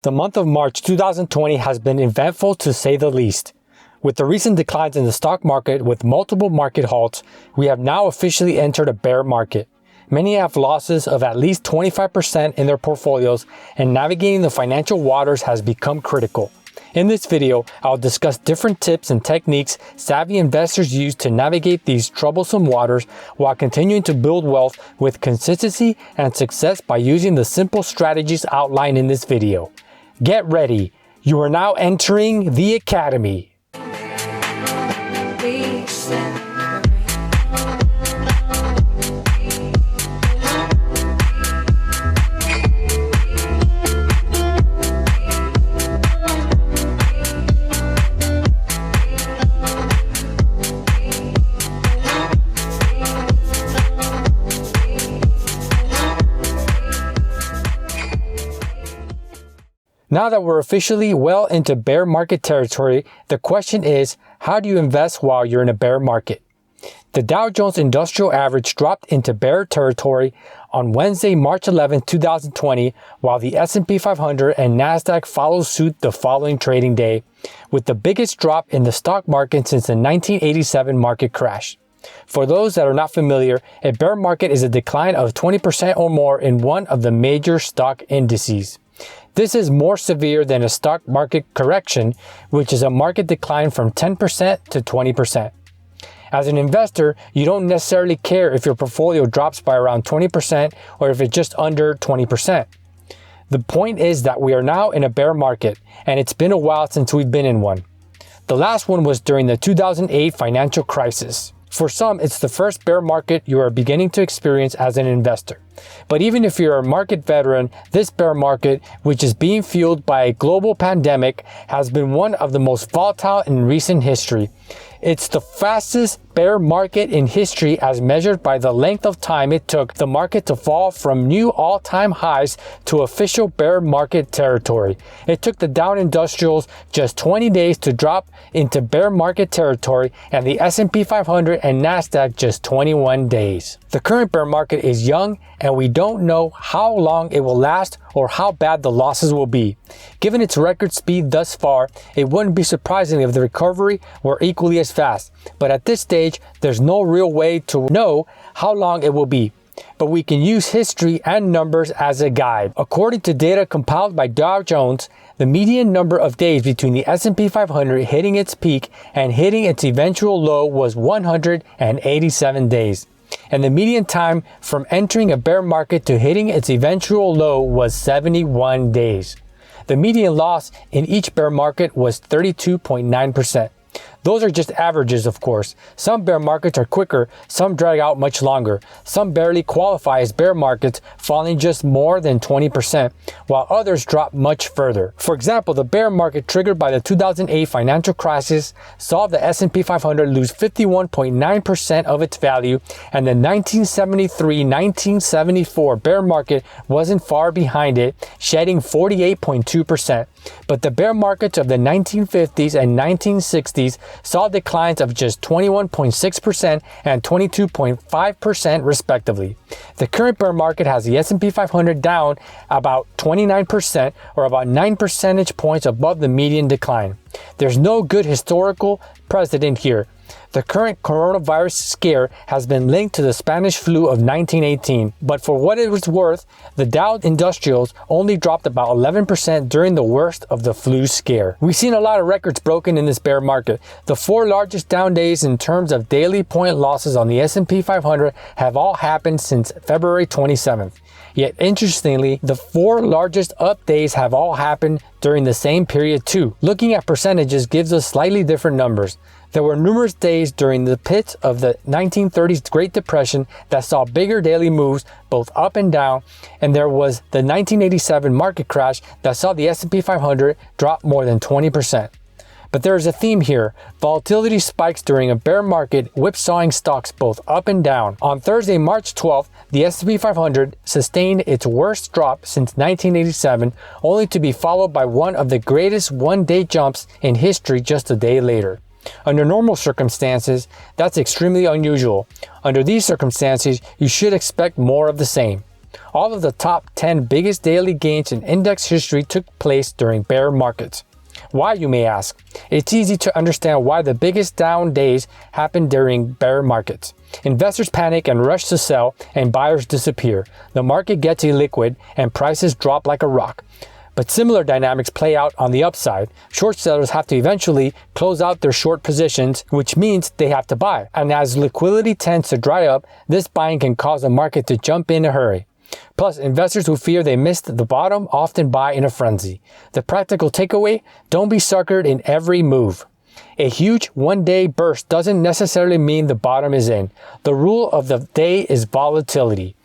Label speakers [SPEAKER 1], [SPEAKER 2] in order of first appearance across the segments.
[SPEAKER 1] The month of March 2020 has been eventful to say the least. With the recent declines in the stock market with multiple market halts, we have now officially entered a bear market. Many have losses of at least 25% in their portfolios, and navigating the financial waters has become critical. In this video, I'll discuss different tips and techniques savvy investors use to navigate these troublesome waters while continuing to build wealth with consistency and success by using the simple strategies outlined in this video. Get ready. You are now entering the Academy. Now that we're officially well into bear market territory, the question is, how do you invest while you're in a bear market? The Dow Jones Industrial Average dropped into bear territory on Wednesday, March 11, 2020, while the S&P 500 and Nasdaq followed suit the following trading day, with the biggest drop in the stock market since the 1987 market crash. For those that are not familiar, a bear market is a decline of 20% or more in one of the major stock indices. This is more severe than a stock market correction, which is a market decline from 10% to 20%. As an investor, you don't necessarily care if your portfolio drops by around 20% or if it's just under 20%. The point is that we are now in a bear market, and it's been a while since we've been in one. The last one was during the 2008 financial crisis. For some, it's the first bear market you are beginning to experience as an investor. But even if you're a market veteran, this bear market, which is being fueled by a global pandemic, has been one of the most volatile in recent history. It's the fastest bear market in history as measured by the length of time it took the market to fall from new all-time highs to official bear market territory. It took the Dow Industrials just 20 days to drop into bear market territory, and the S&P 500 and Nasdaq just 21 days. The current bear market is young, and we don't know how long it will last or how bad the losses will be. Given its record speed thus far, it wouldn't be surprising if the recovery were equally as fast. But at this stage, there's no real way to know how long it will be. But we can use history and numbers as a guide. According to data compiled by Dow Jones, the median number of days between the S&P 500 hitting its peak and hitting its eventual low was 187 days. And the median time from entering a bear market to hitting its eventual low was 71 days. The median loss in each bear market was 32.9%. Those are just averages, of course. Some bear markets are quicker, some drag out much longer. Some barely qualify as bear markets, falling just more than 20%, while others drop much further. For example, the bear market triggered by the 2008 financial crisis saw the S&P 500 lose 51.9% of its value, and the 1973-1974 bear market wasn't far behind it, shedding 48.2%. But the bear markets of the 1950s and 1960s saw declines of just 21.6% and 22.5% respectively. The current bear market has the S&P 500 down about 29%, or about 9 percentage points above the median decline. There's no good historical precedent here. The current coronavirus scare has been linked to the Spanish flu of 1918, but for what it was worth, the Dow Industrials only dropped about 11% during the worst of the flu scare. We've seen a lot of records broken in this bear market. The 4 largest down days in terms of daily point losses on the S&P 500 have all happened since February 27th. Yet interestingly, the 4 largest up days have all happened during the same period too. Looking at percentages gives us slightly different numbers. There were numerous days during the pit of the 1930s Great Depression that saw bigger daily moves both up and down, and there was the 1987 market crash that saw the S&P 500 drop more than 20%. But there is a theme here. Volatility spikes during a bear market, whipsawing stocks both up and down. On Thursday, March 12th, the S&P 500 sustained its worst drop since 1987, only to be followed by one of the greatest one-day jumps in history just a day later. Under normal circumstances, that's extremely unusual. Under these circumstances, you should expect more of the same. All of the top 10 biggest daily gains in index history took place during bear markets. Why, you may ask? It's easy to understand why the biggest down days happen during bear markets. Investors panic and rush to sell, and buyers disappear. The market gets illiquid and prices drop like a rock. But similar dynamics play out on the upside. Short sellers have to eventually close out their short positions, which means they have to buy. And as liquidity tends to dry up, this buying can cause the market to jump in a hurry. Plus, investors who fear they missed the bottom often buy in a frenzy. The practical takeaway: don't be suckered in every move. A huge one-day burst doesn't necessarily mean the bottom is in. The rule of the day is volatility.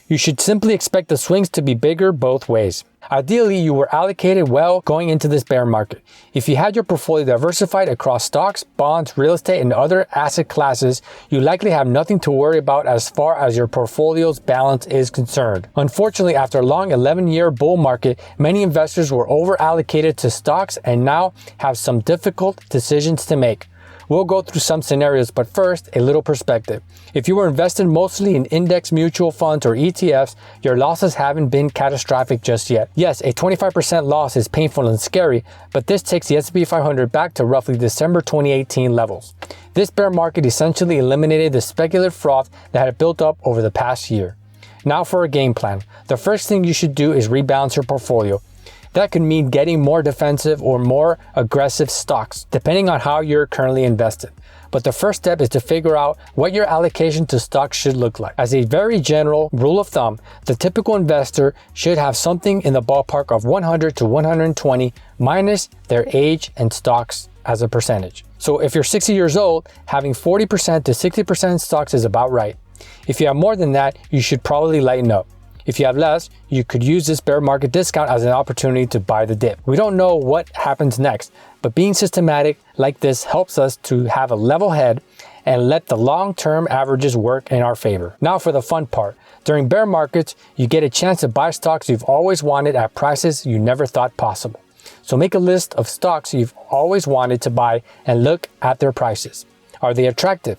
[SPEAKER 1] You should simply expect the swings to be bigger both ways. Ideally, you were allocated well going into this bear market. If you had your portfolio diversified across stocks, bonds, real estate, and other asset classes, you likely have nothing to worry about as far as your portfolio's balance is concerned. Unfortunately, after a long 11-year bull market, many investors were over-allocated to stocks and now have some difficult decisions to make. We'll go through some scenarios, but first, a little perspective. If you were invested mostly in index mutual funds or ETFs, your losses haven't been catastrophic just yet. Yes, a 25% loss is painful and scary, but this takes the S&P 500 back to roughly December 2018 levels. This bear market essentially eliminated the speculative froth that had built up over the past year. Now for a game plan. The first thing you should do is rebalance your portfolio. That could mean getting more defensive or more aggressive stocks, depending on how you're currently invested. But the first step is to figure out what your allocation to stocks should look like. As a very general rule of thumb, the typical investor should have something in the ballpark of 100 to 120 minus their age and stocks as a percentage. So if you're 60 years old, having 40% to 60% stocks is about right. If you have more than that, you should probably lighten up. If you have less, you could use this bear market discount as an opportunity to buy the dip. We don't know what happens next, but being systematic like this helps us to have a level head and let the long-term averages work in our favor. Now for the fun part. During bear markets, you get a chance to buy stocks you've always wanted at prices you never thought possible. So make a list of stocks you've always wanted to buy and look at their prices. Are they attractive?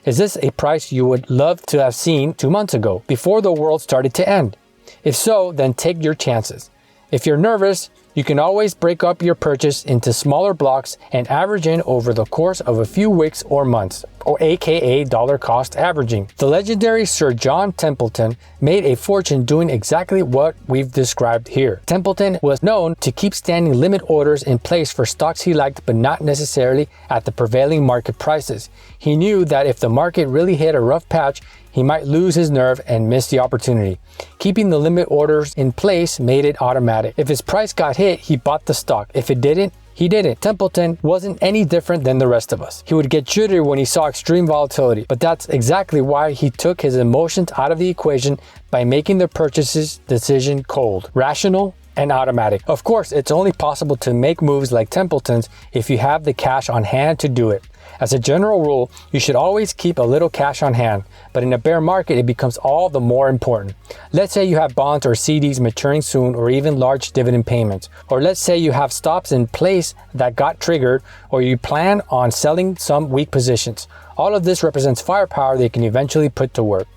[SPEAKER 1] Is this a price you would love to have seen 2 months ago, before the world started to end? If so, then take your chances. If you're nervous, you can always break up your purchase into smaller blocks and average in over the course of a few weeks or months, or aka dollar cost averaging. The legendary Sir John Templeton made a fortune doing exactly what we've described here. Templeton was known to keep standing limit orders in place for stocks he liked, but not necessarily at the prevailing market prices. He knew that if the market really hit a rough patch, he might lose his nerve and miss the opportunity. Keeping the limit orders in place made it automatic. If his price got hit, he bought the stock. If it didn't, he didn't. Templeton wasn't any different than the rest of us. He would get jittery when he saw extreme volatility, but that's exactly why he took his emotions out of the equation by making the purchases decision cold, rational, and automatic. Of course, it's only possible to make moves like Templeton's if you have the cash on hand to do it. As a general rule, you should always keep a little cash on hand, but in a bear market, it becomes all the more important. Let's say you have bonds or CDs maturing soon, or even large dividend payments. Or let's say you have stops in place that got triggered, or you plan on selling some weak positions. All of this represents firepower that you can eventually put to work.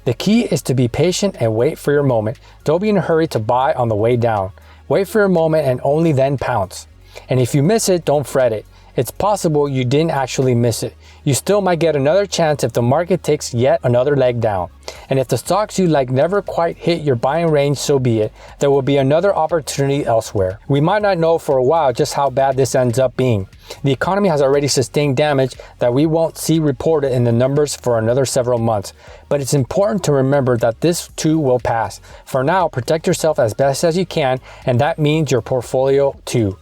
[SPEAKER 1] The key is to be patient and wait for your moment. Don't be in a hurry to buy on the way down. Wait for your moment and only then pounce. And if you miss it, don't fret it. It's possible you didn't actually miss it. You still might get another chance if the market takes yet another leg down. And if the stocks you like never quite hit your buying range, so be it. There will be another opportunity elsewhere. We might not know for a while just how bad this ends up being. The economy has already sustained damage that we won't see reported in the numbers for another several months. But it's important to remember that this too will pass. For now, protect yourself as best as you can, and that means your portfolio too.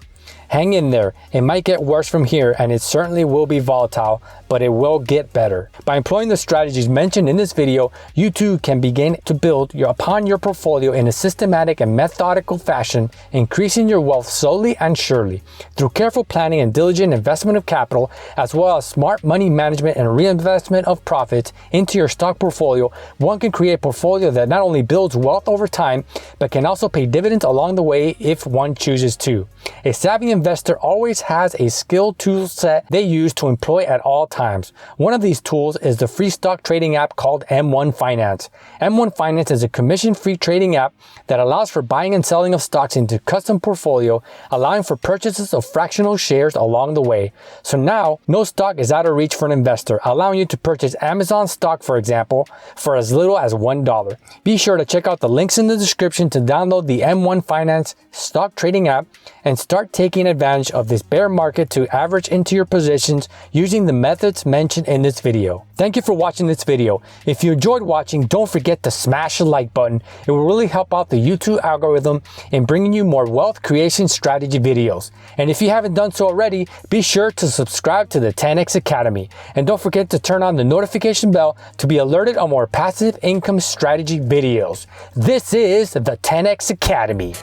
[SPEAKER 1] Hang in there. It might get worse from here, and it certainly will be volatile, but it will get better. By employing the strategies mentioned in this video, you too can begin to build upon your portfolio in a systematic and methodical fashion, increasing your wealth slowly and surely. Through careful planning and diligent investment of capital, as well as smart money management and reinvestment of profits into your stock portfolio, one can create a portfolio that not only builds wealth over time, but can also pay dividends along the way if one chooses to. A savvy investor investor always has a skill tool set they use to employ at all times. One of these tools is the free stock trading app called M1 Finance. M1 Finance is a commission-free trading app that allows for buying and selling of stocks into custom portfolio, allowing for purchases of fractional shares along the way. So now, no stock is out of reach for an investor, allowing you to purchase Amazon stock, for example, for as little as $1. Be sure to check out the links in the description to download the M1 Finance stock trading app and start taking advantage of this bear market to average into your positions using the methods mentioned in this video. Thank you for watching this video. If you enjoyed watching, don't forget to smash the like button. It will really help out the YouTube algorithm in bringing you more wealth creation strategy videos. And if you haven't done so already, be sure to subscribe to the 10X Academy. And don't forget to turn on the notification bell to be alerted on more passive income strategy videos. This is the 10X Academy.